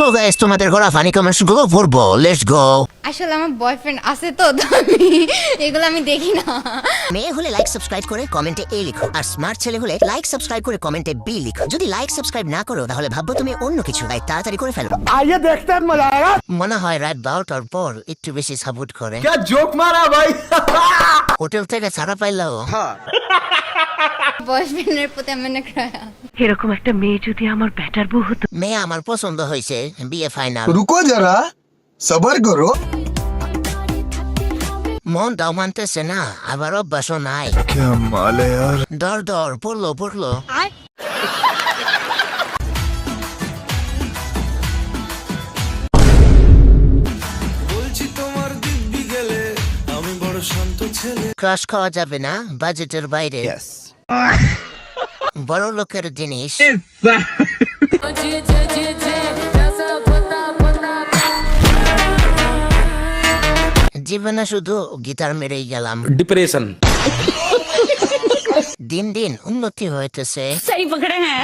তো গাইস তোমাদের করা ফানি কমেন্টস গুলো পড়বো, লেটস গো। আসলে আমার বয়ফ্রেন্ড আছে তো এগুলো আমি দেখি না। মেয়ে হলে লাইক সাবস্ক্রাইব করে কমেন্টে এ লিখো, আর স্মার্ট ছেলে হলে লাইক সাবস্ক্রাইব করে কমেন্টে বি লিখো। যদি লাইক সাবস্ক্রাইব না করো তাহলে ভাববো তুমি অন্য কিছু, তাই তাড়াতাড়ি করে ফেলো। आइए देखते हैं मजा आएगा। মনে হয় রাত 12টার পর একটু বেশি সাপোর্ট করে। क्या जोक मारा भाई। হোটেল থেকে ছাড়া পাইলেও বয়ফ্রেন্ডের প্রতি আমার না ক্রায়া। এরকম একটা মেয়ে যদি আমার ব্যাটার বউ হতো। মেয়ে আমার পছন্দ হয়েছে, বিয়ে ফাইনাল। रुको जरा सबर करो। মন দাও মানতেছে না, আবার অভ্যাসও নাই। क्या माल है यार। দর দর পড়লো। বলছি তোমার দিব্যি গেলে আমি বড় শান্ত ছেলে। ক্রাশ খাওয়া যাবে না, বাজেটের বাইরে। বড় লোকের জিনিস। জীবনে শুধু গিটার মেরেই গেলাম। डिप्रेशन দিন দিন উন্নতি হইতেছে। সহি পকড়ে হ্যাঁ।